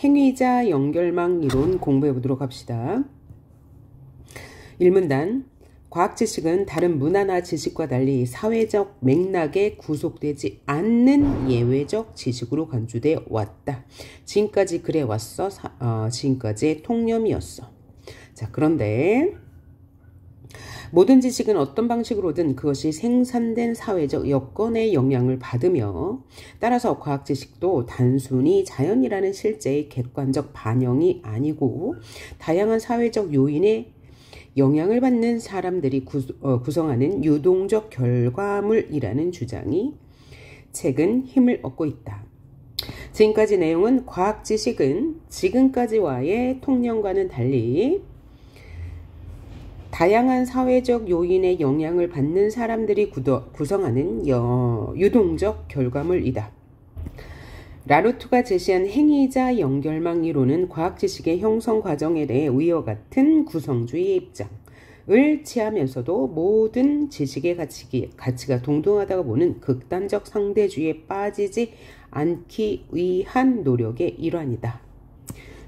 행위자 연결망 이론 공부해 보도록 합시다. 1문단 과학 지식은 다른 문화나 지식과 달리 사회적 맥락에 구속되지 않는 예외적 지식으로 간주되어 왔다. 지금까지 그래 왔어. 지금까지의 통념이었어. 자, 그런데 모든 지식은 어떤 방식으로든 그것이 생산된 사회적 여건의 영향을 받으며, 따라서 과학 지식도 단순히 자연이라는 실제의 객관적 반영이 아니고 다양한 사회적 요인의 영향을 받는 사람들이 구성하는 유동적 결과물이라는 주장이 최근 힘을 얻고 있다. 지금까지 내용은 과학 지식은 지금까지와의 통념과는 달리 다양한 사회적 요인의 영향을 받는 사람들이 구성하는 유동적 결과물이다. 라루트가 제시한 행위자 연결망 이론은 과학 지식의 형성 과정에 대해 위와 같은 구성주의의 입장을 취하면서도 모든 지식의 가치가 동등하다고 보는 극단적 상대주의에 빠지지 않기 위한 노력의 일환이다.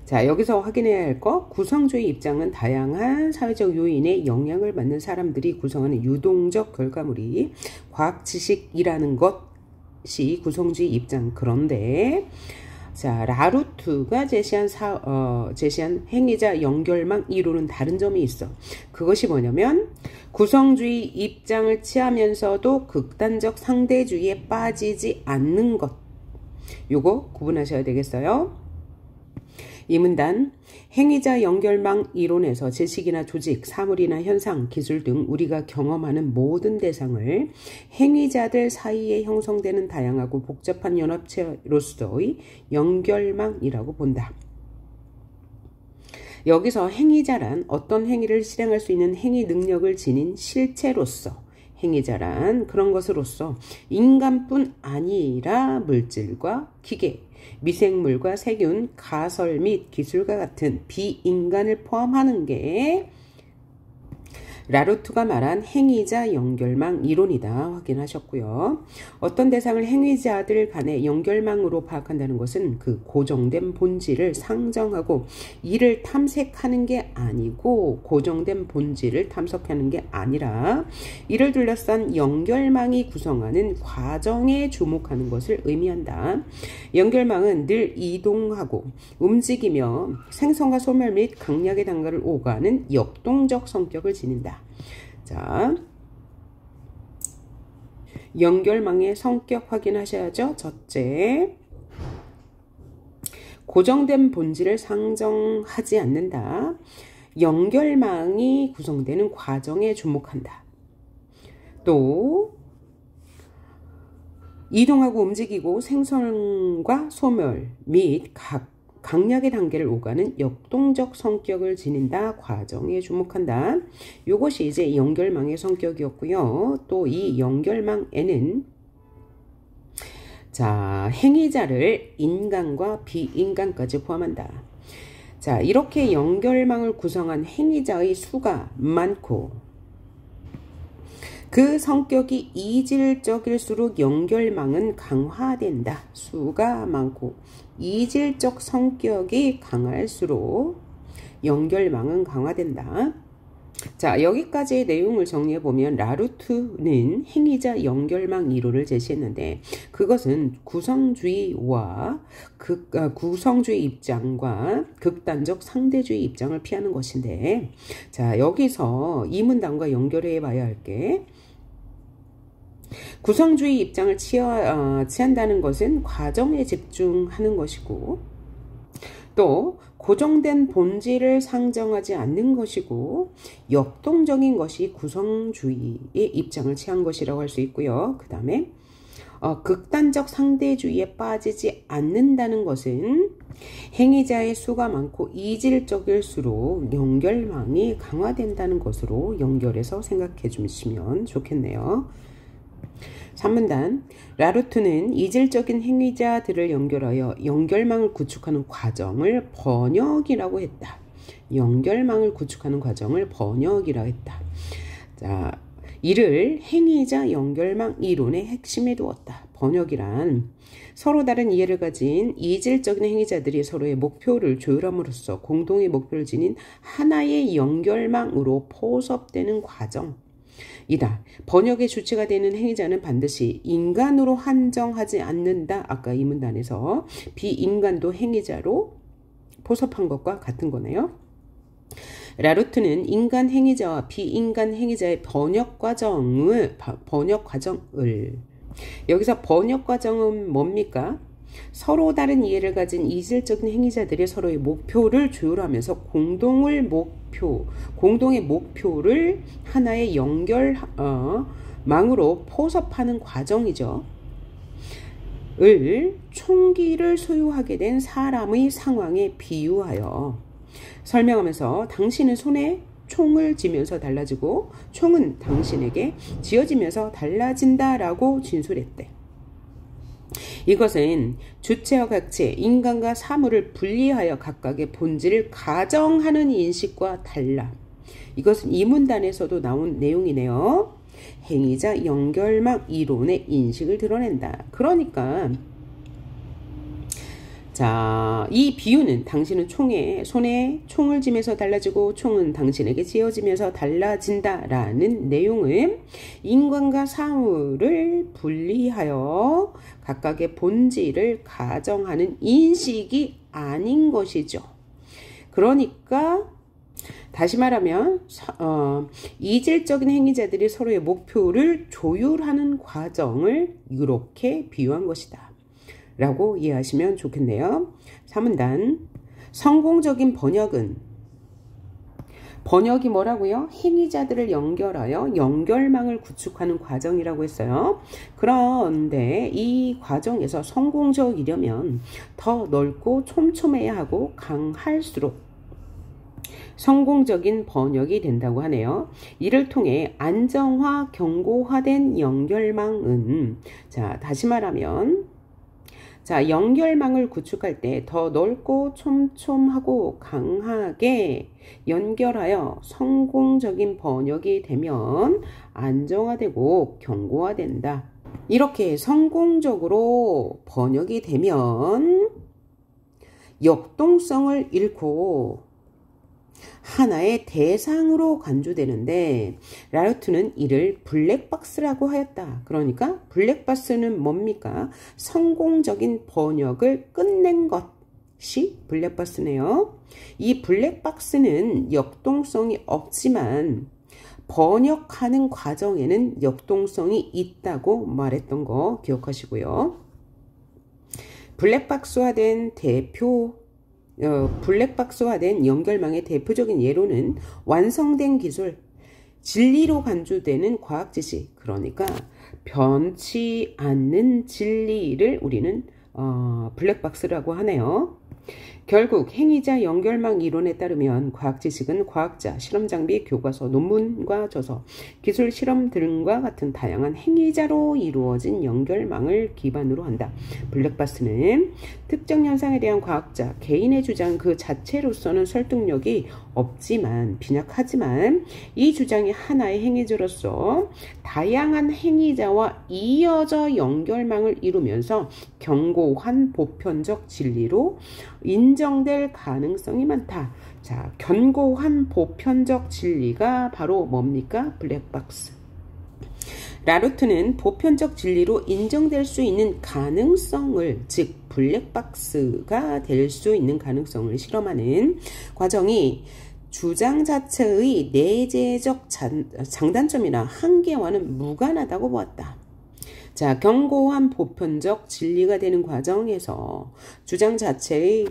자, 여기서 확인해야 할 것, 구성주의 입장은 다양한 사회적 요인에 영향을 받는 사람들이 구성하는 유동적 결과물이 과학 지식이라는 것이 구성주의 입장. 그런데 자, 라루트가 제시한 행위자 연결망 이론은 다른 점이 있어. 그것이 뭐냐면 구성주의 입장을 취하면서도 극단적 상대주의에 빠지지 않는 것. 요거 구분하셔야 되겠어요. 이 문단 행위자 연결망 이론에서 지식이나 조직, 사물이나 현상, 기술 등 우리가 경험하는 모든 대상을 행위자들 사이에 형성되는 다양하고 복잡한 연합체로서의 연결망이라고 본다. 여기서 행위자란 어떤 행위를 실행할 수 있는 행위 능력을 지닌 실체로서, 행위자란 그런 것으로서 인간뿐 아니라 물질과 기계, 미생물과 세균, 가설 및 기술과 같은 비인간을 포함하는 게 라루트가 말한 행위자 연결망 이론이다. 확인하셨고요. 어떤 대상을 행위자들 간의 연결망으로 파악한다는 것은 그 고정된 본질을 상정하고 이를 탐색하는 게 아니고, 고정된 본질을 탐색하는 게 아니라 이를 둘러싼 연결망이 구성하는 과정에 주목하는 것을 의미한다. 연결망은 늘 이동하고 움직이며 생성과 소멸 및 강약의 단계를 오가는 역동적 성격을 지닌다. 자, 연결망의 성격 확인하셔야죠. 첫째, 고정된 본질을 상정하지 않는다. 연결망이 구성되는 과정에 주목한다. 또 이동하고 움직이고 생성과 소멸 및 강약의 단계를 오가는 역동적 성격을 지닌다. 과정에 주목한다. 이것이 이제 연결망의 성격이었고요. 또 이 연결망에는 자, 행위자를 인간과 비인간까지 포함한다. 자, 이렇게 연결망을 구성한 행위자의 수가 많고 그 성격이 이질적일수록 연결망은 강화된다. 수가 많고 이질적 성격이 강할수록 연결망은 강화된다. 자, 여기까지의 내용을 정리해보면 라루트는 행위자 연결망 이론을 제시했는데 그것은 구성주의 입장과 극단적 상대주의 입장을 피하는 것인데, 자, 여기서 이 문단과 연결해 봐야 할 게, 구성주의 입장을 취한다는 것은 과정에 집중하는 것이고, 또 고정된 본질을 상정하지 않는 것이고, 역동적인 것이 구성주의의 입장을 취한 것이라고 할 수 있고요. 그 다음에 극단적 상대주의에 빠지지 않는다는 것은 행위자의 수가 많고 이질적일수록 연결망이 강화된다는 것으로 연결해서 생각해 주시면 좋겠네요. 3문단 라루트는 이질적인 행위자들을 연결하여 연결망을 구축하는 과정을 번역이라고 했다. 연결망을 구축하는 과정을 번역이라고 했다. 자, 이를 행위자 연결망 이론의 핵심에 두었다. 번역이란 서로 다른 이해를 가진 이질적인 행위자들이 서로의 목표를 조율함으로써 공동의 목표를 지닌 하나의 연결망으로 포섭되는 과정이다. 번역의 주체가 되는 행위자는 반드시 인간으로 한정하지 않는다. 아까 이 문단에서 비인간도 행위자로 포섭한 것과 같은 거네요. 라루트는 인간 행위자와 비인간 행위자의 번역 과정을 여기서 번역 과정은 뭡니까? 서로 다른 이해를 가진 이질적인 행위자들이 서로의 목표를 조율하면서 공동의 목표를 하나의 연결망으로 포섭하는 과정이죠. 총기를 소유하게 된 사람의 상황에 비유하여 설명하면서 당신은 손에 총을 쥐면서 달라지고 총은 당신에게 쥐어지면서 달라진다라고 진술했대. 이것은 주체와 객체, 인간과 사물을 분리하여 각각의 본질을 가정하는 인식과 달라. 이것은 이 문단에서도 나온 내용이네요. 행위자 연결망 이론의 인식을 드러낸다. 그러니까 자, 이 비유는 당신은 손에 총을 쥐면서 달라지고 총은 당신에게 쥐어지면서 달라진다라는 내용은 인간과 사물을 분리하여 각각의 본질을 가정하는 인식이 아닌 것이죠. 그러니까 다시 말하면 이질적인 행위자들이 서로의 목표를 조율하는 과정을 이렇게 비유한 것이다. 라고 이해하시면 좋겠네요. 3문단 성공적인 번역이 뭐라고요? 행위자들을 연결하여 연결망을 구축하는 과정이라고 했어요. 그런데 이 과정에서 성공적이려면 더 넓고 촘촘해야 하고 강할수록 성공적인 번역이 된다고 하네요. 이를 통해 안정화, 견고화된 연결망은 자, 다시 말하면 자, 연결망을 구축할 때 더 넓고 촘촘하고 강하게 연결하여 성공적인 번역이 되면 안정화되고 견고화된다. 이렇게 성공적으로 번역이 되면 역동성을 잃고 하나의 대상으로 간주되는데 라루트는 이를 블랙박스라고 하였다. 그러니까 블랙박스는 뭡니까? 성공적인 번역을 끝낸 것이 블랙박스네요. 이 블랙박스는 역동성이 없지만 번역하는 과정에는 역동성이 있다고 말했던 거 기억하시고요. 블랙박스화된 연결망의 대표적인 예로는 완성된 기술, 진리로 간주되는 과학 지식, 그러니까 변치 않는 진리를 우리는 블랙박스라고 하네요. 결국 행위자 연결망 이론에 따르면 과학 지식은 과학자, 실험장비, 교과서, 논문과 저서, 기술 실험 등과 같은 다양한 행위자로 이루어진 연결망을 기반으로 한다. 블랙박스는 특정 현상에 대한 과학자, 개인의 주장 그 자체로서는 설득력이 없지만 빈약하지만 이 주장이 하나의 행위자로서 다양한 행위자와 이어져 연결망을 이루면서 견고한 보편적 진리로 인정될 가능성이 많다. 자, 견고한 보편적 진리가 바로 뭡니까? 블랙박스. 라루트는 보편적 진리로 인정될 수 있는 가능성을, 즉 블랙박스가 될 수 있는 가능성을 실험하는 과정이 주장 자체의 내재적 장단점이나 한계와는 무관하다고 보았다. 자, 견고한 보편적 진리가 되는 과정에서 주장 자체가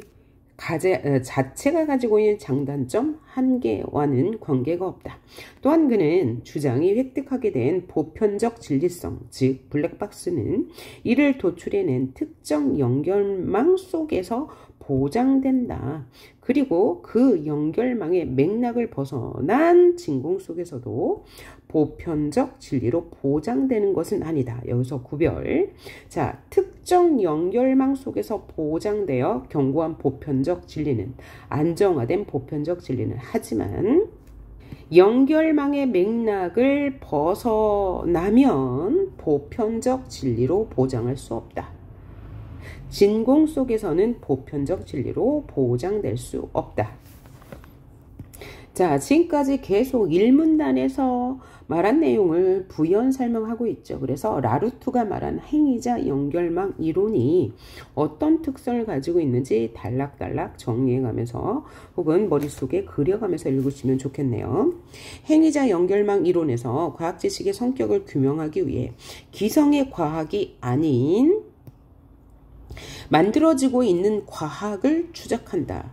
가지고 있는 장단점, 한계와는 관계가 없다. 또한 그는 주장이 획득하게 된 보편적 진리성, 즉 블랙박스는 이를 도출해낸 특정 연결망 속에서 보장된다. 그리고 그 연결망의 맥락을 벗어난 진공 속에서도 보편적 진리로 보장되는 것은 아니다. 여기서 구별. 자, 특정 연결망 속에서 보장되어 견고한 보편적 진리는, 안정화된 보편적 진리는, 하지만 연결망의 맥락을 벗어나면 보편적 진리로 보장할 수 없다. 진공 속에서는 보편적 진리로 보장될 수 없다. 자, 지금까지 계속 일문단에서 말한 내용을 부연 설명하고 있죠. 그래서 라루트가 말한 행위자 연결망 이론이 어떤 특성을 가지고 있는지 단락단락 정리해가면서 혹은 머릿속에 그려가면서 읽으시면 좋겠네요. 행위자 연결망 이론에서 과학 지식의 성격을 규명하기 위해 기성의 과학이 아닌 만들어지고 있는 과학을 추적한다.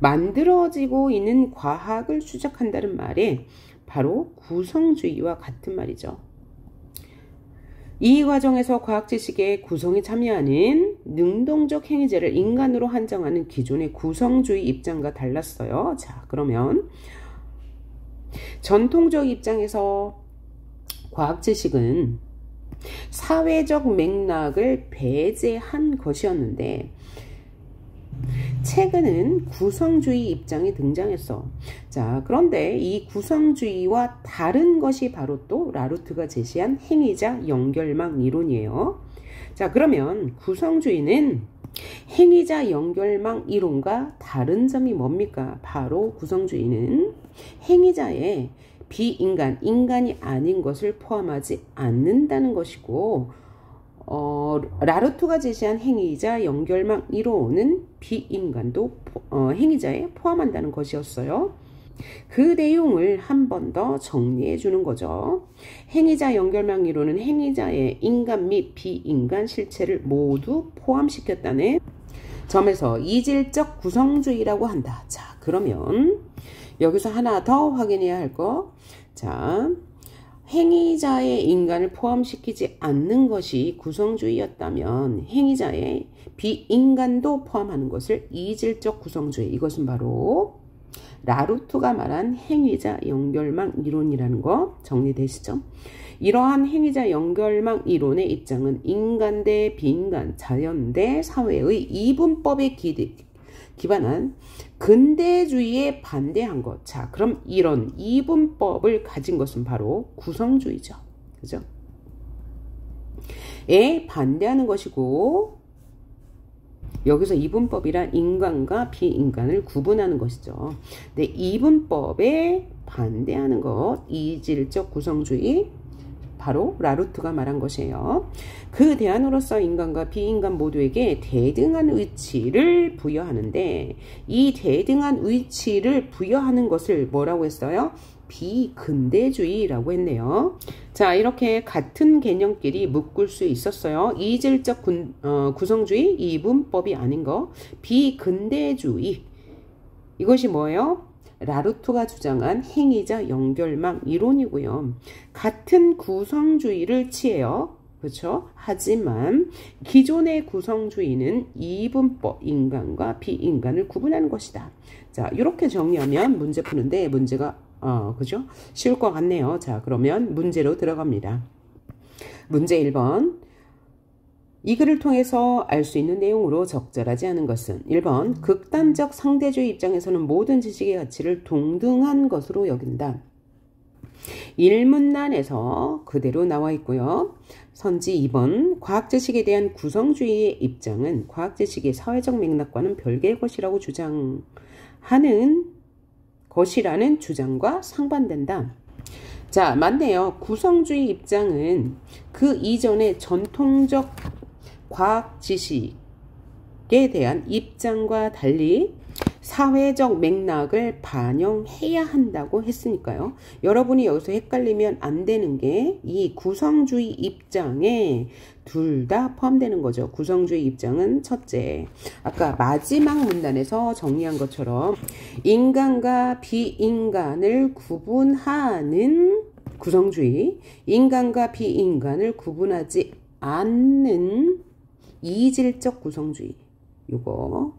만들어지고 있는 과학을 추적한다는 말에 바로 구성주의와 같은 말이죠. 이 과정에서 과학 지식의 구성에 참여하는 능동적 행위자를 인간으로 한정하는 기존의 구성주의 입장과 달랐어요. 자, 그러면 전통적 입장에서 과학 지식은 사회적 맥락을 배제한 것이었는데 최근은 구성주의 입장이 등장했어. 자, 그런데 이 구성주의와 다른 것이 바로 또 라루트가 제시한 행위자 연결망 이론이에요. 자, 그러면 구성주의는 행위자 연결망 이론과 다른 점이 뭡니까? 바로 구성주의는 행위자의 비인간, 인간이 아닌 것을 포함하지 않는다는 것이고 라루트가 제시한 행위자 연결망 이론은 비인간도 행위자에 포함한다는 것이었어요. 그 내용을 한 번 더 정리해 주는 거죠. 행위자 연결망 이론은 행위자의 인간 및 비인간 실체를 모두 포함시켰다는 점에서 이질적 구성주의라고 한다. 자, 그러면 여기서 하나 더 확인해야 할 거. 자, 행위자의 인간을 포함시키지 않는 것이 구성주의였다면 행위자의 비인간도 포함하는 것을 이질적 구성주의, 이것은 바로 라루트가 말한 행위자 연결망 이론이라는 거 정리되시죠? 이러한 행위자 연결망 이론의 입장은 인간 대 비인간, 자연 대 사회의 이분법에 기반한 근대주의에 반대한 것. 자, 그럼 이런 이분법을 가진 것은 바로 구성주의죠. 그죠? 에 반대하는 것이고, 여기서 이분법이란 인간과 비인간을 구분하는 것이죠. 근데 이분법에 반대하는 것, 이질적 구성주의, 바로 라루트가 말한 것이에요. 그 대안으로서 인간과 비인간 모두에게 대등한 위치를 부여하는데 이 대등한 위치를 부여하는 것을 뭐라고 했어요? 비근대주의라고 했네요. 자, 이렇게 같은 개념끼리 묶을 수 있었어요. 이질적 구성주의, 이분법이 아닌 거, 비근대주의. 이것이 뭐예요? 라루트가 주장한 행위자 연결망 이론이고요. 같은 구성주의를 취해요. 그렇죠? 하지만 기존의 구성주의는 이분법, 인간과 비인간을 구분하는 것이다. 자, 이렇게 정리하면 문제 푸는데 문제가 그죠? 쉬울 것 같네요. 자, 그러면 문제로 들어갑니다. 문제 1번. 이 글을 통해서 알 수 있는 내용으로 적절하지 않은 것은 1번 극단적 상대주의 입장에서는 모든 지식의 가치를 동등한 것으로 여긴다. 일문란에서 그대로 나와 있고요. 선지 2번 과학 지식에 대한 구성주의의 입장은 과학 지식의 사회적 맥락과는 별개의 것이라고 주장하는 것이라는 주장과 상반된다. 자, 맞네요. 구성주의 입장은 그 이전의 전통적 과학 지식에 대한 입장과 달리 사회적 맥락을 반영해야 한다고 했으니까요. 여러분이 여기서 헷갈리면 안 되는 게 이 구성주의 입장에 둘 다 포함되는 거죠. 구성주의 입장은 첫째, 아까 마지막 문단에서 정리한 것처럼 인간과 비인간을 구분하는 구성주의, 인간과 비인간을 구분하지 않는 이질적 구성주의, 이거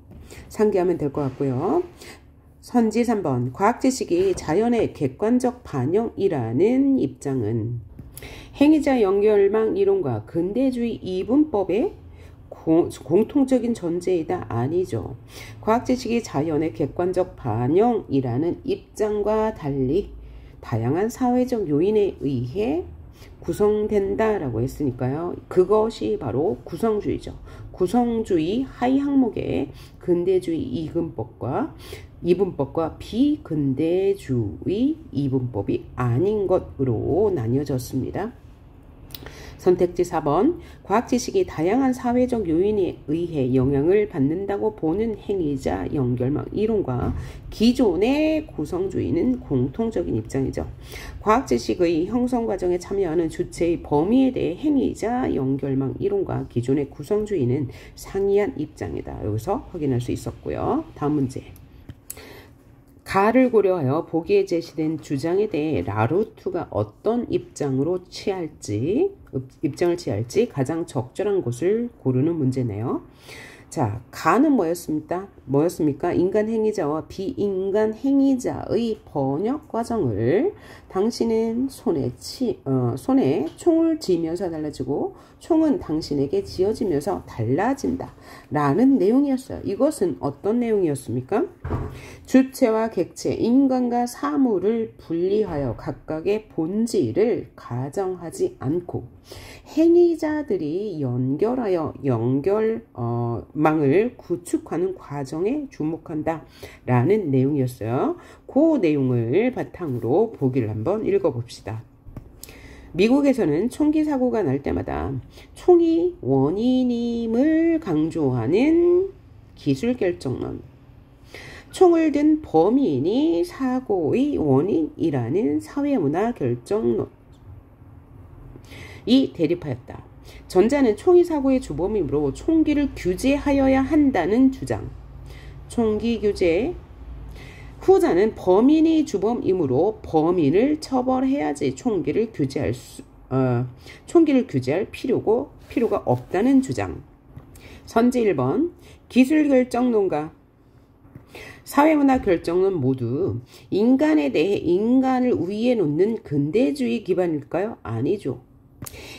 상기하면 될 것 같고요. 선지 3번 과학 지식이 자연의 객관적 반영이라는 입장은 행위자 연결망 이론과 근대주의 이분법에 공통적인 존재이다? 아니죠. 과학 지식이 자연의 객관적 반영이라는 입장과 달리 다양한 사회적 요인에 의해 구성된다라고 했으니까요. 그것이 바로 구성주의죠. 구성주의 하위 항목에 근대주의 이분법과 비근대주의 이분법이 아닌 것으로 나뉘어졌습니다. 선택지 4번. 과학 지식이 다양한 사회적 요인에 의해 영향을 받는다고 보는 행위자 연결망 이론과 기존의 구성주의는 공통적인 입장이죠. 과학 지식의 형성 과정에 참여하는 주체의 범위에 대해 행위자 연결망 이론과 기존의 구성주의는 상이한 입장이다. 여기서 확인할 수 있었고요. 다음 문제. 가를 고려하여 보기에 제시된 주장에 대해 라루트가 어떤 입장을 취할지 가장 적절한 곳을 고르는 문제네요. 자, 가는 뭐였습니까? 인간 행위자와 비인간 행위자의 번역 과정을 당신은 손에 총을 쥐면서 달라지고 총은 당신에게 지어지면서 달라진다 라는 내용이었어요. 이것은 어떤 내용이었습니까? 주체와 객체, 인간과 사물을 분리하여 각각의 본질을 가정하지 않고 행위자들이 연결하여 연결망을 구축하는 과정에 주목한다 라는 내용이었어요. 그 내용을 바탕으로 보기를 한번 읽어봅시다. 미국에서는 총기 사고가 날 때마다 총이 원인임을 강조하는 기술 결정론, 총을 든 범인이 사고의 원인이라는 사회문화 결정론 이 대립하였다. 전자는 총기 사고의 주범이므로 총기를 규제하여야 한다는 주장, 총기 규제. 후자는 범인이 주범이므로 범인을 처벌해야지 총기를 규제할 필요가 없다는 주장. 선지 1번. 기술 결정론과 사회문화 결정론 모두 인간에 대해 인간을 위에 놓는 근대주의 기반일까요? 아니죠.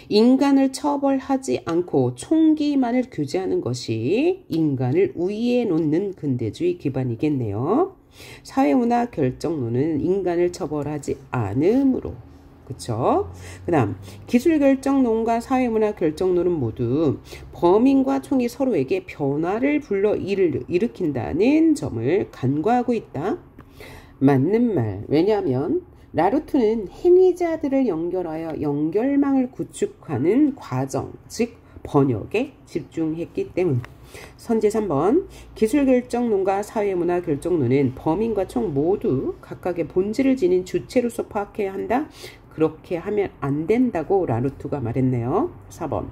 인간을 처벌하지 않고 총기만을 규제하는 것이 인간을 위에 놓는 근대주의 기반이겠네요. 사회문화 결정론은 인간을 처벌하지 않으므로, 그쵸? 그 다음 기술 결정론과 사회문화 결정론은 모두 범인과 총이 서로에게 변화를 일으킨다는 점을 간과하고 있다. 맞는 말. 왜냐하면 라루트는 행위자들을 연결하여 연결망을 구축하는 과정, 즉 번역에 집중했기 때문. 선제 3번. 기술 결정론과 사회문화 결정론은 범인과 총 모두 각각의 본질을 지닌 주체로서 파악해야 한다. 그렇게 하면 안 된다고 라루트가 말했네요. 4번.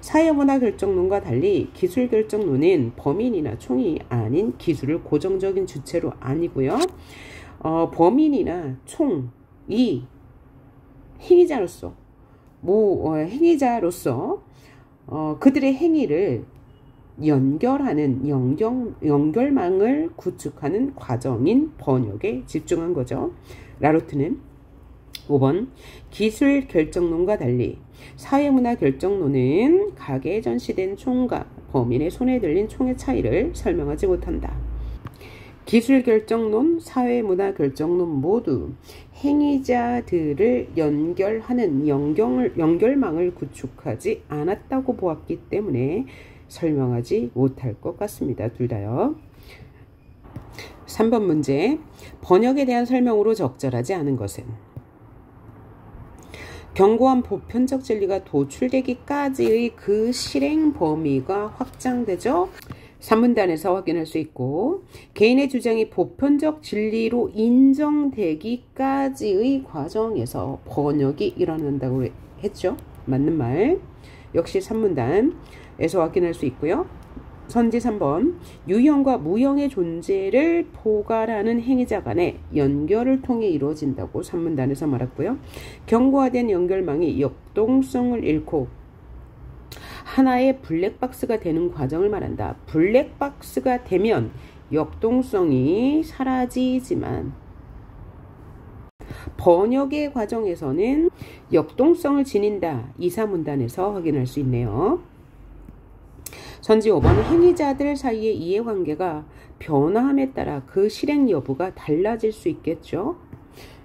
사회문화 결정론과 달리 기술 결정론은 범인이나 총이 아닌 기술을 고정적인 주체로 아니고요. 범인이나 총이 행위자로서 그들의 행위를 연결하는 연결망을 구축하는 과정인 번역에 집중한 거죠. 라루트는 5번. 기술 결정론과 달리 사회문화 결정론은 가게에 전시된 총과 범인의 손에 들린 총의 차이를 설명하지 못한다. 기술 결정론, 사회문화 결정론 모두 행위자들을 연결하는 연결망을 구축하지 않았다고 보았기 때문에 설명하지 못할 것 같습니다. 둘 다요. 3번 문제. 번역에 대한 설명으로 적절하지 않은 것은 견고한 보편적 진리가 도출되기까지의 그 실행 범위가 확장되죠. 3문단에서 확인할 수 있고, 개인의 주장이 보편적 진리로 인정되기까지의 과정에서 번역이 일어난다고 했죠. 맞는 말. 역시 3문단에서 확인할 수 있고요. 선지 3번. 유형과 무형의 존재를 포괄하는 행위자 간의 연결을 통해 이루어진다고 3문단에서 말했고요. 견고화된 연결망이 역동성을 잃고 하나의 블랙박스가 되는 과정을 말한다. 블랙박스가 되면 역동성이 사라지지만 번역의 과정에서는 역동성을 지닌다. 2, 3문단에서 확인할 수 있네요. 선지 5번 행위자들 사이의 이해관계가 변화함에 따라 그 실행 여부가 달라질 수 있겠죠.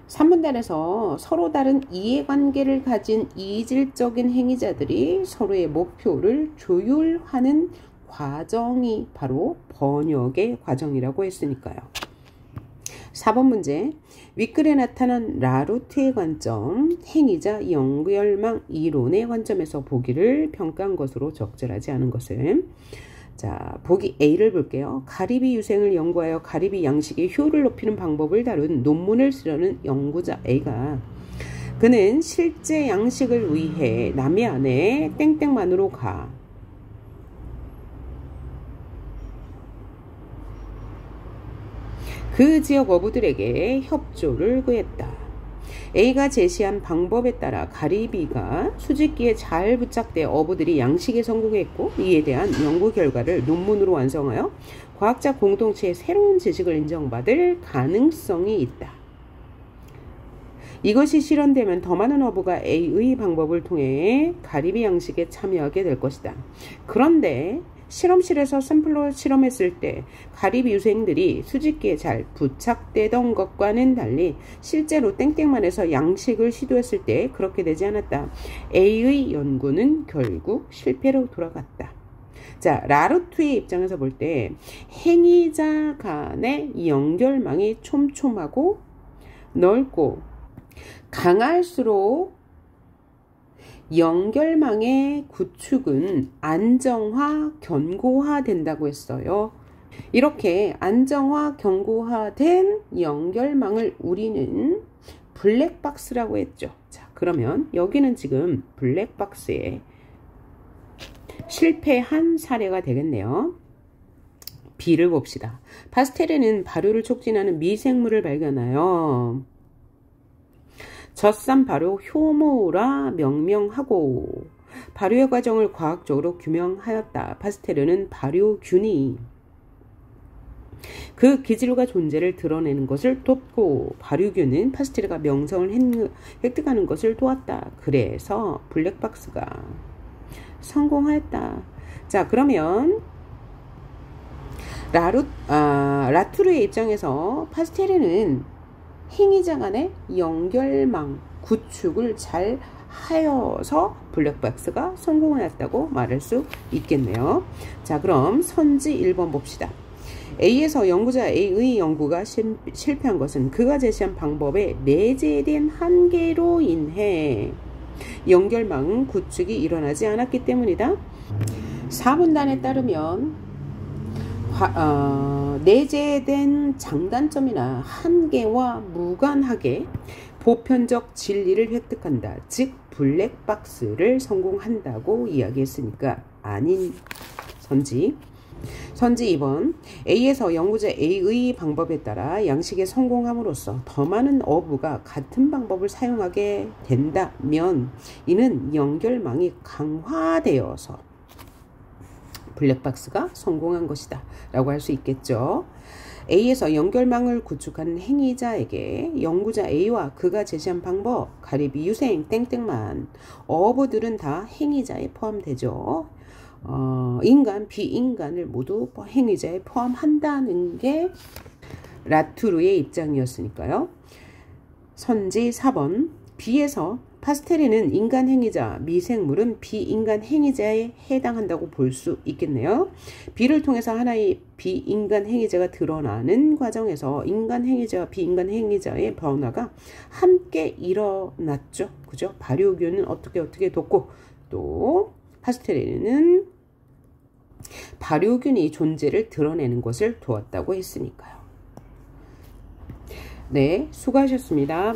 3분단에서 서로 다른 이해관계를 가진 이질적인 행위자들이 서로의 목표를 조율하는 과정이 바로 번역의 과정이라고 했으니까요. 4번 문제. 윗글에 나타난 라루트의 관점, 행위자 연결망 이론의 관점에서 보기를 평가한 것으로 적절하지 않은 것을. 자, 보기 A를 볼게요. 가리비 유생을 연구하여 가리비 양식의 효율을 높이는 방법을 다룬 논문을 쓰려는 연구자 A가 그는 실제 양식을 위해 남해안에 땡땡만으로 가. 그 지역 어부들에게 협조를 구했다. A가 제시한 방법에 따라 가리비가 수집기에 잘 부착돼 어부들이 양식에 성공했고 이에 대한 연구 결과를 논문으로 완성하여 과학자 공동체의 새로운 지식을 인정받을 가능성이 있다. 이것이 실현되면 더 많은 어부가 A의 방법을 통해 가리비 양식에 참여하게 될 것이다. 그런데 실험실에서 샘플로 실험했을 때 가리비 유생들이 수집기에 잘 부착되던 것과는 달리 실제로 땡땡만에서 양식을 시도했을 때 그렇게 되지 않았다. A의 연구는 결국 실패로 돌아갔다. 자, 라루트의 입장에서 볼 때 행위자 간의 연결망이 촘촘하고 넓고 강할수록 연결망의 구축은 안정화, 견고화 된다고 했어요. 이렇게 안정화, 견고화된 연결망을 우리는 블랙박스라고 했죠. 자, 그러면 여기는 지금 블랙박스에 실패한 사례가 되겠네요. B를 봅시다. 파스텔에는 발효를 촉진하는 미생물을 발견하여 젖산 발효 효모라 명명하고 발효의 과정을 과학적으로 규명하였다. 파스텔르는 발효균이 그 기질과 존재를 드러내는 것을 돕고 발효균은 파스텔르가 명성을 획득하는 것을 도왔다. 그래서 블랙박스가 성공하였다. 자, 그러면 라투르의 입장에서 파스텔르는 행위자 간의 연결망 구축을 잘 하여서 블랙박스가 성공하였다고 말할 수 있겠네요. 자, 그럼 선지 1번 봅시다. A에서 연구자 A의 연구가 실패한 것은 그가 제시한 방법에 내재된 한계로 인해 연결망 구축이 일어나지 않았기 때문이다. 4분단에 따르면 내재된 장단점이나 한계와 무관하게 보편적 진리를 획득한다. 즉 블랙박스를 성공한다고 이야기했으니까 아닌 선지 2번. A에서 연구자 A의 방법에 따라 양식에 성공함으로써 더 많은 어부가 같은 방법을 사용하게 된다면 이는 연결망이 강화되어서 블랙박스가 성공한 것이다 라고 할 수 있겠죠. A에서 연결망을 구축하는 행위자에게 연구자 A와 그가 제시한 방법, 가리비 유생, 땡땡만 어부들은 다 행위자에 포함되죠. 인간, 비인간을 모두 행위자에 포함한다는 게 라투르의 입장이었으니까요. 선지 4번. B에서 파스텔에는 인간 행위자, 미생물은 비인간 행위자에 해당한다고 볼 수 있겠네요. B를 통해서 하나의 비인간 행위자가 드러나는 과정에서 인간 행위자와 비인간 행위자의 변화가 함께 일어났죠. 그죠? 발효균은 어떻게 돕고 또 파스텔에는 발효균이 존재를 드러내는 것을 도왔다고 했으니까요. 네, 수고하셨습니다.